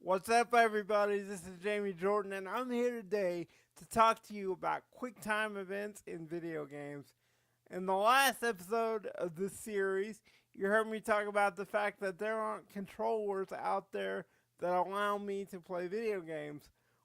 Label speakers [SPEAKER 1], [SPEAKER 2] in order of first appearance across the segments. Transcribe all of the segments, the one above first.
[SPEAKER 1] What's up, everybody? This is Jaime Jordan, and I'm here today to talk to you about quick time events in video games. In the last episode of this series, you heard me talk about the fact that there aren't controllers out there that allow me to play video games.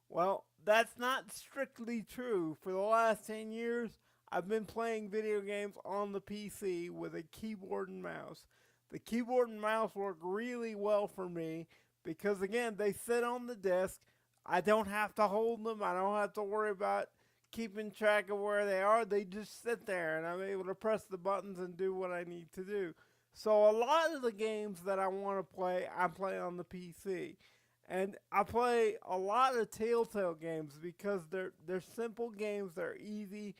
[SPEAKER 1] Well, that's not strictly true. For the last 10 years, I've been playing video games on the PC with a keyboard and mouse. The keyboard and mouse work really well for me because, again, they sit on the desk. I don't have to hold them. I don't have to worry about keeping track of where they are. They just sit there, and I'm able to press the buttons and do what I need to do. So a lot of the games that I want to play, I play on the PC. And I play a lot of Telltale games because they're simple games. They're easy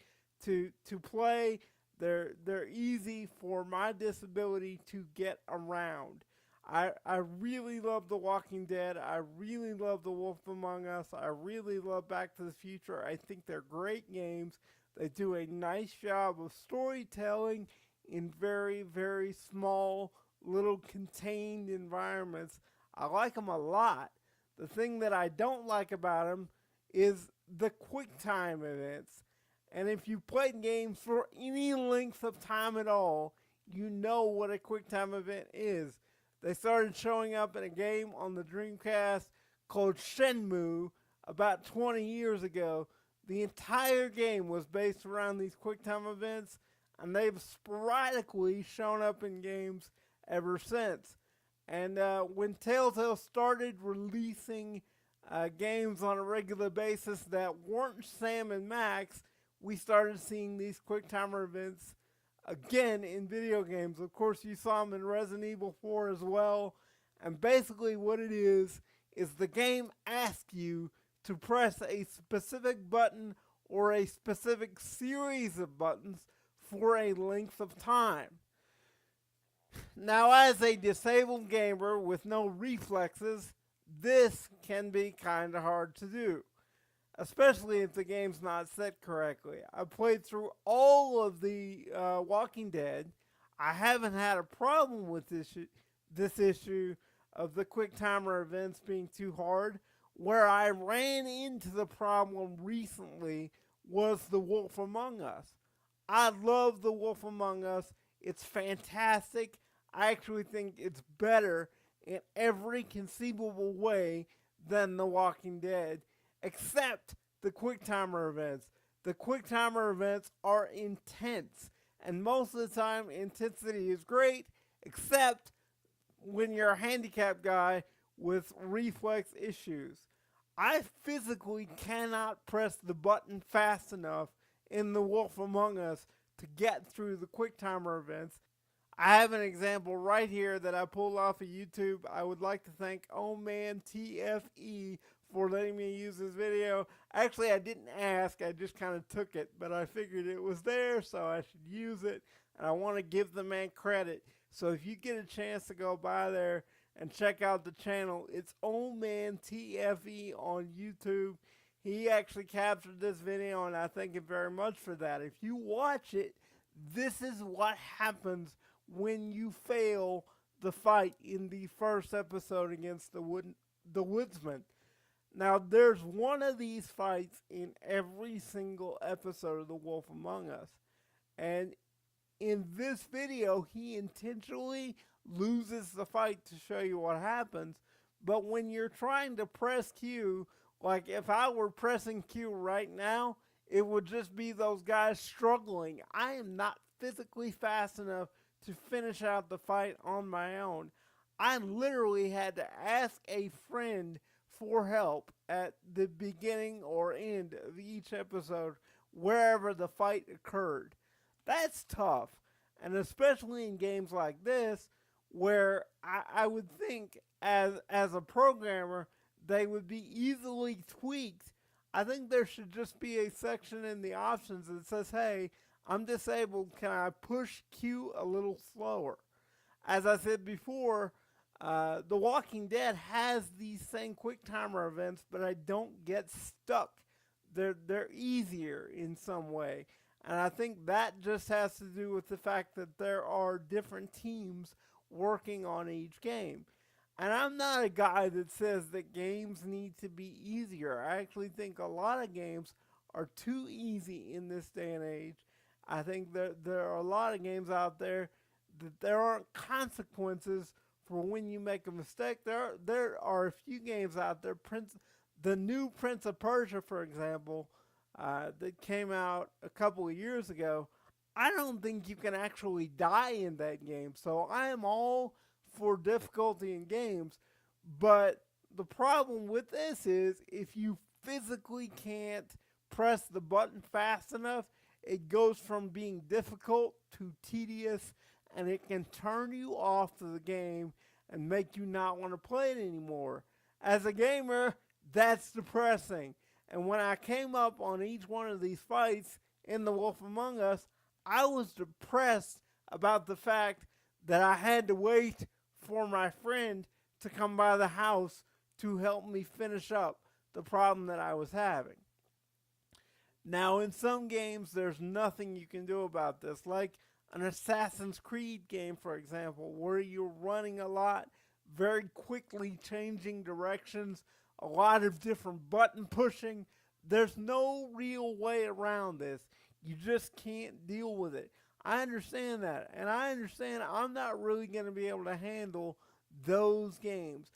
[SPEAKER 1] to play. They're easy for my disability to get around. I really love The Walking Dead. I really love The Wolf Among Us. I really love Back to the Future. I think they're great games. They do a nice job of storytelling in very, very small, little contained environments. I like them a lot. The thing that I don't like about them is the quick time events. And if you played games for any length of time at all, you know what a quick time event is. They started showing up in a game on the Dreamcast called Shenmue about 20 years ago. The entire game was based around these QuickTime events, and they've sporadically shown up in games ever since. And when Telltale started releasing games on a regular basis that weren't Sam and Max, we started seeing these QuickTimer events again in video games. Of course, you saw them in Resident Evil 4 as well. And basically, what it is the game asks you to press a specific button or a specific series of buttons for a length of time. Now, as a disabled gamer with no reflexes, this can be kind of hard to do, especially if the game's not set correctly. I played through all of the Walking Dead. I haven't had a problem with this issue of the quick timer events being too hard. Where I ran into the problem recently was The Wolf Among Us. I love The Wolf Among Us. It's fantastic. I actually think it's better in every conceivable way than The Walking Dead, except the quick timer events. The quick timer events are intense, and most of the time, intensity is great, except when you're a handicapped guy with reflex issues. I physically cannot press the button fast enough in The Wolf Among Us to get through the quick timer events. I have an example right here that I pulled off of YouTube. I would like to thank Oh Man TFE for letting me use this video. Actually, I didn't ask, I just kind of took it, but I figured it was there, so I should use it, and I want to give the man credit. So if you get a chance to go by there and check out the channel, it's Oh Man TFE on YouTube. He actually captured this video, and I thank him very much for that. If you watch it, this is what happens when you fail the fight in the first episode against the woodsman. Now, there's one of these fights in every single episode of The Wolf Among Us. And in this video, he intentionally loses the fight to show you what happens. But when you're trying to press Q, like if I were pressing Q right now, it would just be those guys struggling. I am not physically fast enough to finish out the fight on my own. I literally had to ask a friend for help at the beginning or end of each episode, wherever the fight occurred. That's tough, and especially in games like this, where I would think as a programmer, they would be easily tweaked. I think there should just be a section in the options that says, hey, I'm disabled, can I push Q a little slower? As I said before, The Walking Dead has these same quick timer events, but I don't get stuck. They're easier in some way. And I think that just has to do with the fact that there are different teams working on each game. And I'm not a guy that says that games need to be easier. I actually think a lot of games are too easy in this day and age. I think there are a lot of games out there that there aren't consequences for when you make a mistake. There are a few games out there. The new Prince of Persia, for example, that came out a couple of years ago. I don't think you can actually die in that game. So I am all for difficulty in games, but the problem with this is if you physically can't press the button fast enough, it goes from being difficult to tedious, and it can turn you off to the game and make you not want to play it anymore. As a gamer, that's depressing. And when I came up on each one of these fights in The Wolf Among Us, I was depressed about the fact that I had to wait for my friend to come by the house to help me finish up the problem that I was having. Now, in some games, there's nothing you can do about this, like an Assassin's Creed game, for example, where you're running a lot, very quickly changing directions, a lot of different button pushing. There's no real way around this. You just can't deal with it. I understand that, and I understand I'm not really going to be able to handle those games.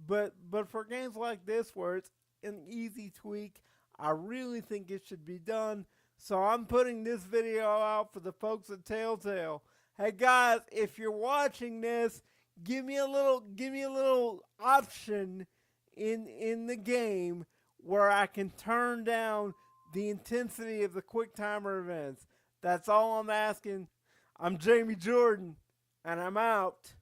[SPEAKER 1] But for games like this where it's an easy tweak, I really think it should be done. So I'm putting this video out for the folks at Telltale. Hey guys, if you're watching this, give me a little option in the game where I can turn down the intensity of the quick timer events. That's all I'm asking. I'm Jaime Jordan, and I'm out.